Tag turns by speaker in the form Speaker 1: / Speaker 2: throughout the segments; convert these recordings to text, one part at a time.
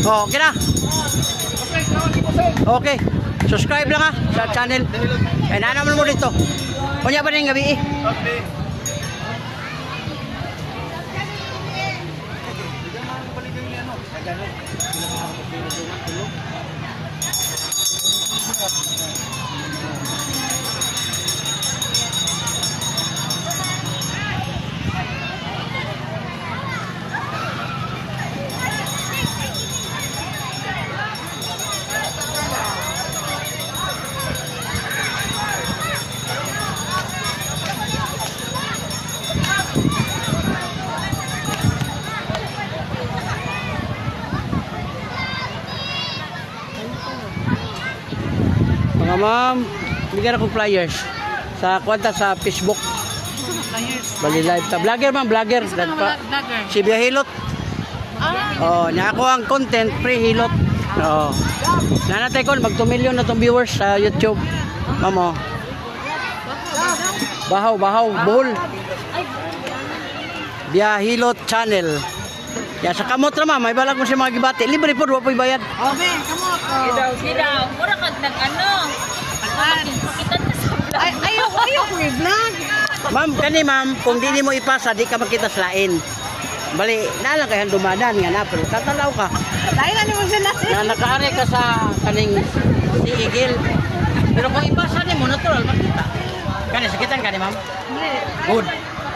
Speaker 1: Oh, okay na. Okay. Subscribe lang ha sa channel. Kaya naman mo dito. Kunya ba rin gabi eh?
Speaker 2: Okay.
Speaker 1: Mga ma'am, bigyan ako flyers sa kwenta sa Facebook. Bali live ta. Vlogger ma'am, vlogger. Si Biyahilot. Oh, niya ako ang content, free hilot. Oh. Nanatay ko mag 2 million na tong viewers sa YouTube. Ma'am oh. Bahaw, buhol. Biyahilot channel. Ya sa kamot ra ma'am, may balag mo si mga gibati. Libre po, wa po'y bayad.
Speaker 3: Okay, kamot.
Speaker 4: Gidaw, mura kag nag-ano. Kita na sa vlog.
Speaker 3: Ayaw ko i-vlog.
Speaker 1: Ma'am, kani ma'am, kung di mo ipasa, di ka makita sa lain. Bali, nalang kayang dumadan nga na, pero tatalaw ka.
Speaker 3: Dahil ano mo sila?
Speaker 1: Na nakaari ka sa kaning siigil. Pero kung ipasa ni mo, natural, makita. Kani, sakitan ka ni ma'am?
Speaker 3: Hindi.
Speaker 1: Good.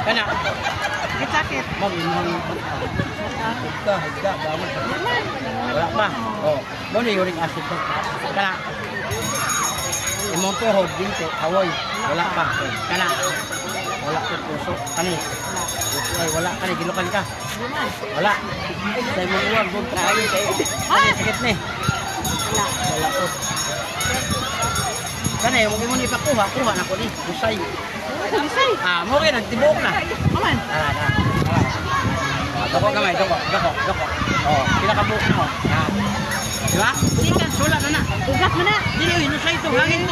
Speaker 1: Kana.
Speaker 3: Sakit.
Speaker 1: Ma'am, imong higda, bawal ka. Wala pa. Oh, mo ni uric acid to. Kana. Imong tuhod dito, kawoy. Wala pa. Kana. Wala ko puso. Kani. Ay, wala kani gilukan ka. Wala. Say mo uwag gud kaay kay. Kani sakit ni. Wala ko. Kani mo ni pakuha, kuha na ko ni. Usay. Ah, mo kay nagtibok na.
Speaker 3: Aman.
Speaker 1: Doko gamay, doko. Oh, pinakabuk na oh. Diba? Sikat, sulat na na.
Speaker 3: Ugat mo na.
Speaker 1: Dili, inusay ito. Hangin to.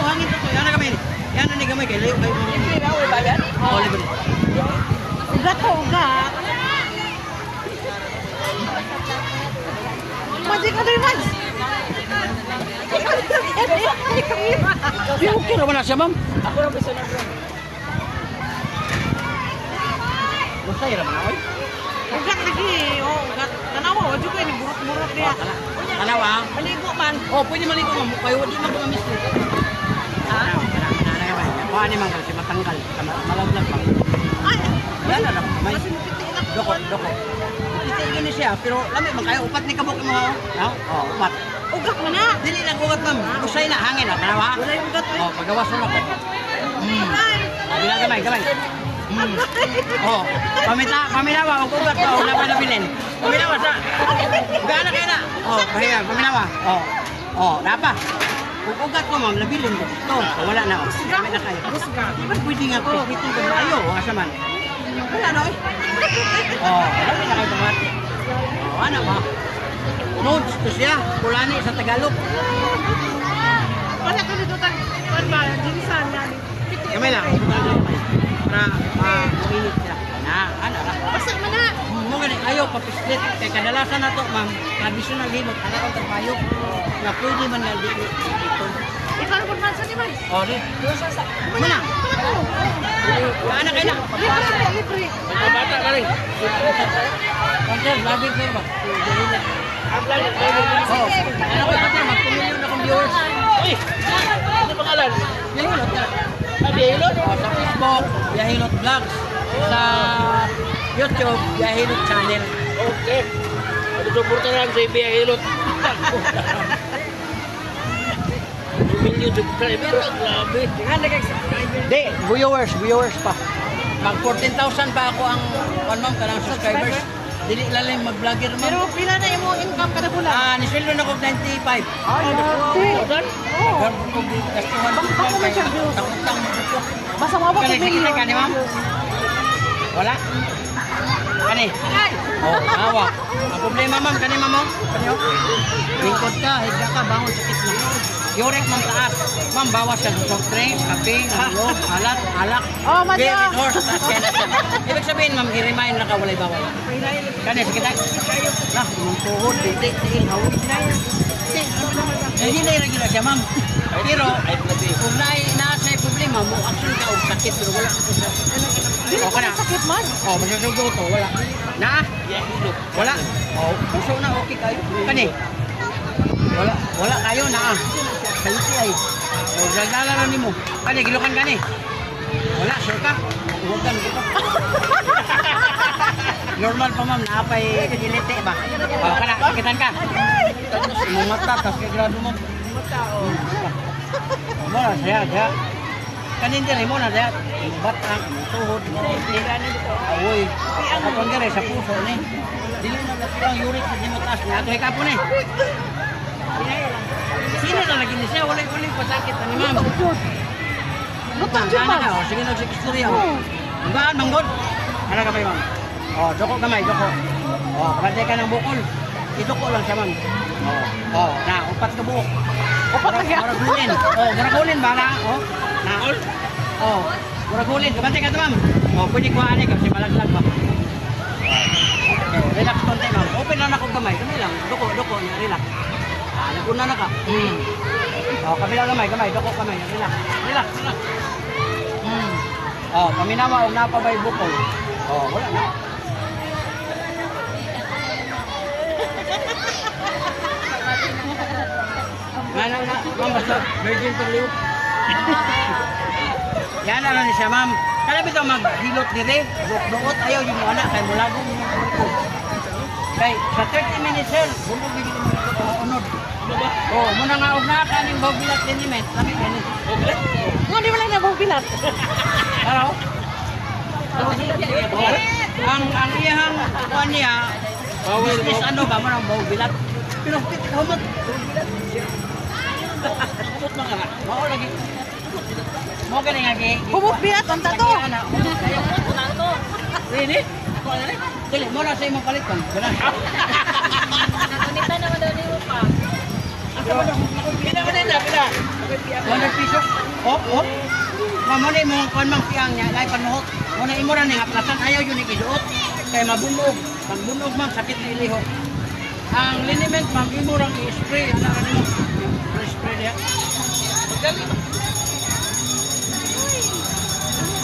Speaker 1: Yan na gamay ni. Yan na ni gamay kay layo kayo.
Speaker 3: Hindi ba? Uy, bayan?
Speaker 1: Oh, libre.
Speaker 3: Ugat ko, ugat. Magic other ones.
Speaker 1: Okay naman na siya, ma'am.
Speaker 4: Ako lang gusto na bro.
Speaker 1: Usay naman na, oy.
Speaker 3: Ugat lagi. Oh, ugat. Tanawa, wajud ko ini burot-burot dia.
Speaker 1: Tanawa.
Speaker 3: Maligo man.
Speaker 1: Oh, pwede maligo, ma'am. Kayo, di man ko mamisli. Ah, kana gamay. Kuha ni ma'am kasi matanggal. Malaglag pa.
Speaker 3: Ay,
Speaker 1: Yan na lang. May
Speaker 3: kasi pitiin ako.
Speaker 1: doko. Ito yun siya, pero lami man kayo. Upat ni kabuk mo. No? Oh, upat.
Speaker 3: Ugat mo na.
Speaker 1: Dili lang ugat, ma'am. Usay na, hangin na. Tanawa.
Speaker 3: Wala yung ugat.
Speaker 1: Oh, pagawas mo ko.
Speaker 3: Ay.
Speaker 1: Bila gamay. Oh, paminawa, ugat ko, wala pa nabilin. Paminawa sa. Gana kayo na. Oh, pahinga, paminawa. Oh, napa. Ugat ko, ma'am, nabilin ko. Ito, wala na. Gamit na kayo. Ba't pwede nga ko? Ito ko ayo, asa man. Wala na, oy. Oh, gamit na kayo tomate. Oh, ano ba? Nodes to siya, kulani sa Tagalog.
Speaker 3: Wala ko dito tag. Kuan ba? Jinsan yan.
Speaker 1: Gamay lang, para mainit sila. Ano lang.
Speaker 3: Basta mo na.
Speaker 1: Mo gani ayaw papislit kay kadalasan nato ma'am traditional limot ana ko trabaho nga pwede man nga dito.
Speaker 3: Ikaw na man sa di ba?
Speaker 1: O di. Mana? Ana kay na.
Speaker 3: Libre.
Speaker 1: Bata ka rin. Content lagi ko ba? Oh. Ano ko pati mag-million na kong viewers. Uy. Ano pangalan? Yahilot. Yahilot sa Facebook, Yahilot Vlogs. Sa YouTube, Biyahilot channel.
Speaker 2: Okay. Suporta lang sa Biyahilot. 2 million subscriber. Grabe.
Speaker 1: Di, viewers pa. Mag 14,000 pa ako ang kanang subscribers. Dili lalim mag-vlogger man.
Speaker 3: Pero pila na imo income kada bulan?
Speaker 1: Ni sweldo na ko 95.
Speaker 3: Ay, grabe.
Speaker 1: Pero kung gastuhan ko
Speaker 3: Bako man siya views.
Speaker 1: tang-tang mo ko.
Speaker 3: Basta mo ba
Speaker 1: Kani
Speaker 3: million?
Speaker 1: ka ni ma'am? Wala. Kani. Oh, awa. Ang problema ma'am, kani ma'am oh. Kani oh. Lingkod ka, higa ka, bangon sakit na. Yorek ma'am taas. Ma'am, bawas ka sa soft drinks, kape, loob, alat, alak.
Speaker 3: Oh, madyo.
Speaker 1: Beer, horse, taas kaya na siya. Ibig sabihin ma'am, i-remind na ka, walay bawal. Kani, sige tayo. Lah, mong tuhod, hindi, tiin, hawid na yun. Hindi na irregular siya ma'am. Pero, kung nasa problema mo, action ka o sakit, pero wala ka sa...
Speaker 3: Dili
Speaker 1: O
Speaker 3: ko
Speaker 1: ka na.
Speaker 3: na sakit man.
Speaker 1: Oh, masasugo to, wala. Na? Wala. Oh, gusto na okay kayo. Kani? Wala kayo na. Kayo siya ay. Oh, gagalaran ni mo. Kani, gilukan ka ni. Wala, sure ka? Huwagan dito. Normal pa ma'am, naapay kilite ba? Oh, kana, sakitan ka. Imong mata, tas kay grado mo. Wala, saya. Kanin diri mo na daya. Batang, tuhod, awoy. Kapag gari sa puso ni. Dili na lang uric sa di mataas niya. Ito hikapo ni. Sino na lagi ni siya? Walay pasakit ni ma'am.
Speaker 3: Lutang
Speaker 1: Sana
Speaker 3: siya
Speaker 1: ka, o sige na sa istorya. Gaan, manggod. Ano ka ba ma'am? O, doko kamay, doko. O, pagkantay ka ng bukol. Idoko lang siya ma'am. O, na, upat ka buok.
Speaker 3: Upat na siya.
Speaker 1: Muragulin. O, muragulin ba na? O, na. O, muragulin. Kabantay ka ito ma'am. O, pwede kuhaan eh, kasi malaglag ba? Okay, relax konti ma'am. Open lang ako kamay. Kamay lang. Doko, relax. Naguna na ka. O, kabila kamay. Doko kamay. Relax. O, paminawa, huwag napabay bukol. O, wala na. Ma'am, basta virgin to liw. Yan na lang siya, ma'am. Kaya bito maghilot dire, buot ayaw yung mga anak, kaya mulago mo yung buko. Kaya sa 30 minutes, sir, bumog bigyan mo ito unod. Oh, muna nga og na kaning bawbilat liniment, lami kani.
Speaker 3: Nga di wala na bang bilat.
Speaker 1: Ano? Ang iyang kuan niya, business ano ba mo nang bawbilat. Pero humot. Humot man ka. Mao lagi. Mo gani nga gi.
Speaker 3: Humot bilat ang tato.
Speaker 4: Tato.
Speaker 1: Really? Dili mo na sa imong palit kan. Ganun.
Speaker 4: Nagunita naman daw ni mo pa.
Speaker 1: Pila 100 pesos. Oh. Mamuni mo kuan mang siyang niya lay panuhot. Mo na imo ra ni aplasan ayaw yun ikiduot kay mabunog. Pag bunog man sakit sa iliho. Ang liniment ma'am imo ra i-spray ana ra nimo. Spray dia.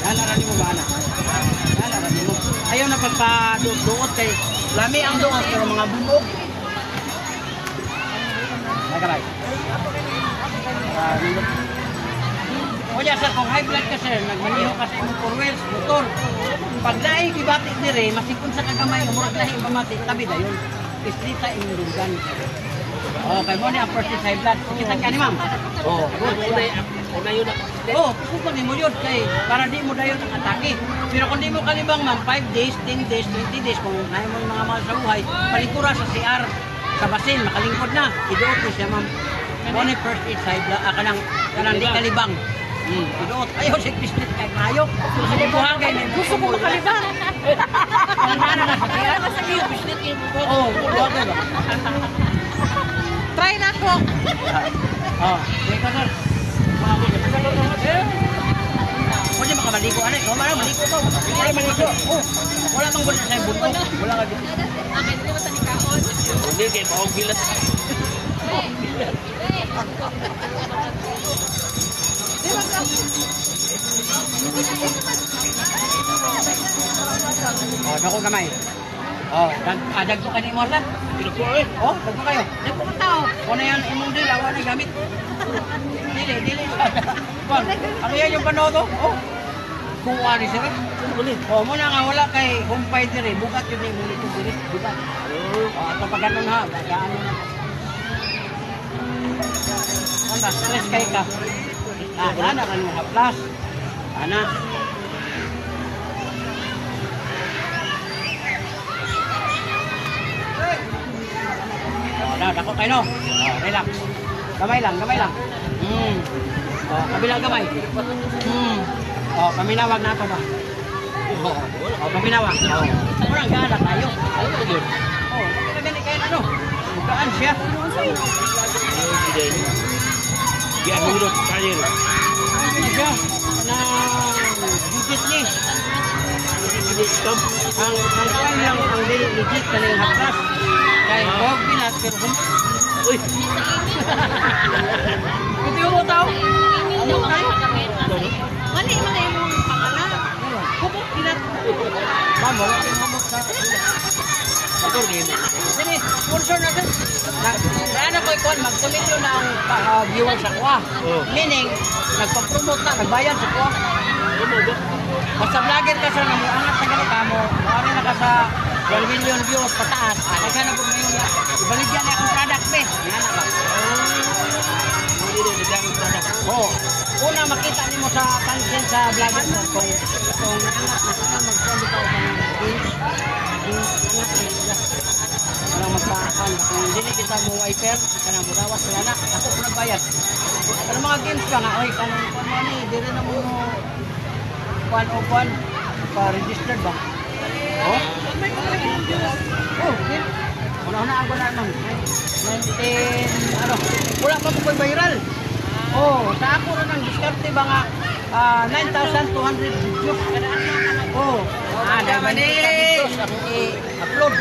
Speaker 1: Ana ra nimo ba ana? Ana ra nimo. Ayaw na pagpaduot kay lami ang duot pero mga bunog. Nagabay. O ya sir, kung high blood ka sir, nagmaniho ka sa imong four wheels, motor. Pag lahi gibati dire, masikon sa kagamay, murag lahi pamati, tabi dayon. Istrita imong dugan. Oh, kay mo ni ang first high blood. Kita ka ni ma'am. Oh,
Speaker 2: Una yun ako.
Speaker 1: oh, kung di mo yun kay para di mo dayon ang atake. Pero kung di mo kalibang ma'am, 5 days, 10 days, 20 days kung naay mo yung mga mahal sa buhay, palikura sa CR sa basin, makalingkod na. Iduot ko siya ma'am. Mo ni first aid high blood, kanang di kalibang. Iduot. Ayaw si Christine kay kayo. Sige buhagay ni
Speaker 3: Gusto ko makalibang.
Speaker 1: Ang nana na sa CR. Oh, buhagay ba?
Speaker 3: Try na ko.
Speaker 1: Oh, sige ka sir. Pwede makamaligo, ano? Ikaw man, maligo ko. Wala maligo. Oh, wala bang gula sa buto? Wala ka dito.
Speaker 4: Akin din mo sa nikahon.
Speaker 2: Hindi kay Paong Bilat.
Speaker 1: Oh, dako kamay. Oh, dag ko kanimo sa.
Speaker 2: Pinupo eh.
Speaker 1: Oh, dagko kayo. Dagko ka tao. Kuno yan imong dil, awa na gamit. Dili. Bon, ano yan yung panodo? Oh. Kuha ni sir. Oh, muna nga wala kay humpay dire, bugat yun yung mulito dire, bugat. Oh, ato pagkanon ha, gaano na. Ano, stress kay ka. Ana kan mo haplas. Ana. Oh, dako kayo no. Oh, relax. Gamay lang. Oh, kabila gamay. Oh, paminawag na to ba? Oo. Oh, paminawa. Oo. Murang gana tayo.
Speaker 2: Ano ba yun?
Speaker 1: Oo, nakagani kayo ano. Bukaan siya.
Speaker 2: Di ano yun? Kaya yun.
Speaker 1: Ano siya? Na digit ni. Ang kuwan lang ang digit kaning hapras. Kaya huwag bilat pero
Speaker 2: Uy!
Speaker 1: Kuti mo tao.
Speaker 4: Hindi mo makakamit.
Speaker 3: Mali man na yung pangalan. Hubog bilat.
Speaker 1: Mamo, humok sa.
Speaker 2: Motor game.
Speaker 1: Sini, sponsor na sir. Na ko ikon magkomento na ang viewer sa kuha.
Speaker 2: Oh.
Speaker 1: Meaning nagpa-promote na, nagbayad sa kuha. Basta vlogger ka sa namo angat sa ganito mo. Ano na ka sa 1 million views pataas. Kaya na po ngayon na ibaligyan na akong product be. Yan na ba? Oo. Una makita nimo sa content sa vlogger mo kung naangat na sila mag-send ka ng page. Parang magpaakan. Kung hindi kita mo wiper, kanang murawas sila na. Ako ko nagbayad. Pero mga games ka nga, oy, kanang ni, di rin na mo kuan pa-registered ba? Oh? Oh, okay. Una-una ako na naman. 19, ano, wala pa po viral. Oh, sa ako rin ang diskarte ba nga 9,200 views. Oh, naman videos ako i-upload.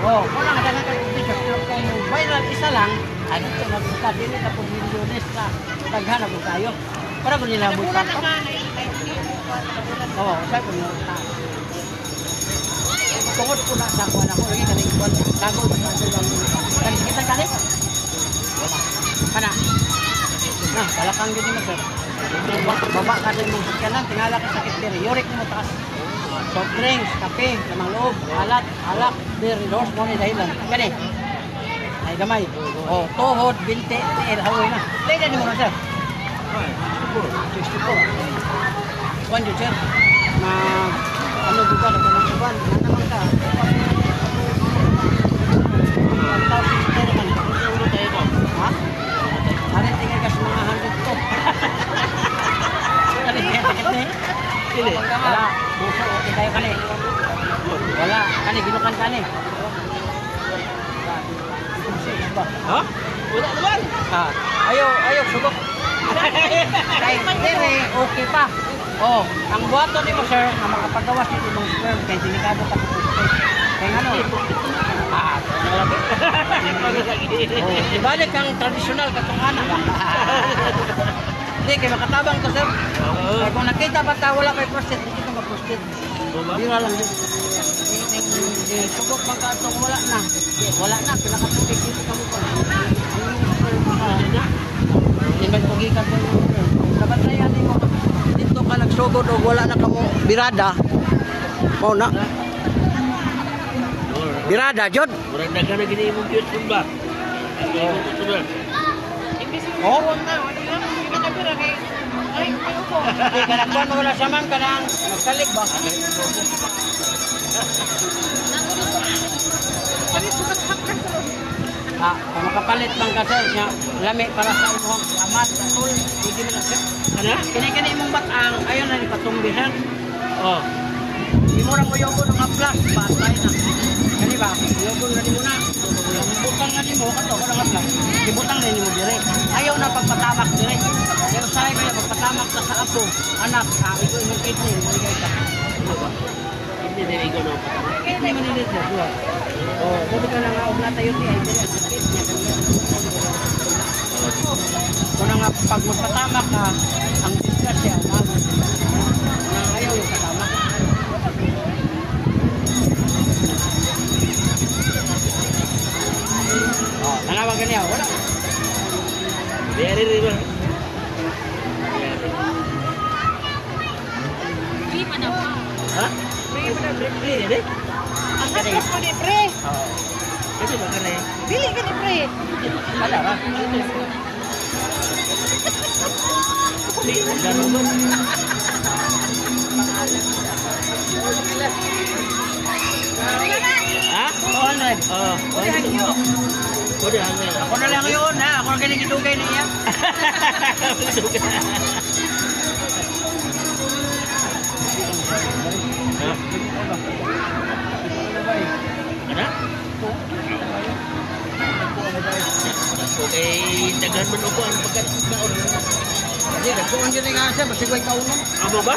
Speaker 1: Oh, wala nga na videos. Kung viral isa lang, ano ito, nagbuka din na po milyones na taghanap ko tayo. Para ko nila buka. Oo, sabi ko na. Tungod ko na sa kuwan ako, lagi kanang kuwan. Kagol ba sa lang. Kanis kita kani? Kana. Nah, balakang gini mo sir. Baba ka din mong sakyanan, tingala ka sakit diri. Yurik mo taas. Soft drinks, kape, lamang loob, alat, alak, diri, dos, mo ni dahilan. Kani. Ay gamay. Oh, tuhod, binti, tiil, hawoy na. Leda ni mo na sir. 64. Kuwan yun sir. Ano buka na kung magsuban, na naman ka. Ha? Hari tinggal ka sa mga 100 to. Ano yan? Wala. Buso, okay tayo kani. Wala. Kani, ginukan kani.
Speaker 2: Ha? Wala naman!
Speaker 1: Ayaw, subok. Kay Tere, okay pa. Oh, ang buhato ni mo sir, na makapagawas ni mong sperm kay delikado ka po. Kay ano? Nalabi. Oh, ibalik kang tradisyonal katong anak. Hindi, kay makatabang to sir. Kaya kung nakita ba ta, wala kay prostate, hindi ka mag-prostate. Bira lang yun. Subok bang ka itong wala na. Wala na, pinakatubig dito ka mo pa. Hindi ba tugi ka po yung sperm? Dapat na yan mo. Dito ka nagsugod o wala na ka mo birada. Oh na. Birada, Jod.
Speaker 2: Murang daga na gini mong cute pun ba?
Speaker 1: Oh?
Speaker 3: Ay, upo.
Speaker 1: Hindi ka nagkuhan mo wala saman ka nang magsalig ba? Kung makapalit bang kasi niya, lami para sa imong amat, atul, hindi mo lang sir.
Speaker 2: Ano?
Speaker 1: Kini mong batang, ayun na ni patumbi sir.
Speaker 2: Oh.
Speaker 1: Di mo lang uyogo ng haplas, patay na. Kani ba? Uyogo na ni mo na. Butang na ni mo, kato ko ng haplas. Ibutang na ni mo dire. Ayaw na pagpatamak dire. Pero sabi kaya pagpatamak na sa apo, anak, ito yung kidney, maligay ka.
Speaker 2: Ano ba? Hindi din ikaw na patamak.
Speaker 1: Kidney manilit na, sure. Oh, sabi ka na nga, huwag na tayo siya, ay dire, ang sakit niya. Kung nga pag magpatamak ka, ang disgrasya, umabot. Ayaw yung patamak. Oh, nangawagan niya, wala.
Speaker 2: Very river.
Speaker 4: Hindi pa na pa.
Speaker 2: Ha? May iba na free din eh?
Speaker 3: Ang haplas mo ni pre.
Speaker 2: Oo. Kasi baka na eh.
Speaker 3: Dili ka ni pre.
Speaker 1: Wala ba?
Speaker 2: Hindi, nagdano mo. Ha?
Speaker 1: 200.
Speaker 2: Oo.
Speaker 1: Pwede hangyo.
Speaker 2: Pwede hangyo.
Speaker 1: Ako na lang yun, ha? Ako na kinigidugay na iya.
Speaker 2: Ha?
Speaker 1: dako.
Speaker 2: Okay, daghan man ako ang pagkakaon.
Speaker 1: Hindi, nagkuhan yun nga siya, basigway kaunon.
Speaker 2: Amo ba?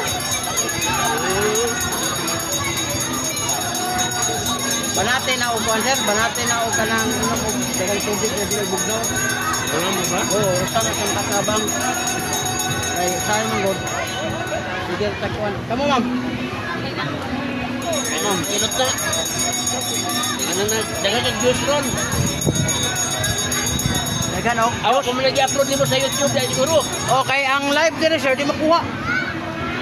Speaker 1: Banate na o kuhan sir, banate na o kanang dagang tubig na sila bugnaw.
Speaker 2: Amo ba?
Speaker 1: Oo, sana kang katabang. Ay, saan man God. Sige, takuan. Kamu ma'am.
Speaker 2: Ma'am, inot na. Ano na, dagan nag-juice ron.
Speaker 1: Dagan o.
Speaker 2: Awa ko mo nag-upload nimo sa YouTube dahil siguro.
Speaker 1: Okay, ang live dire sir, di makuha.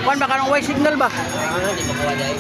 Speaker 1: Kuhan ba kanang white signal ba?
Speaker 2: Ah, di ba kuha dahil?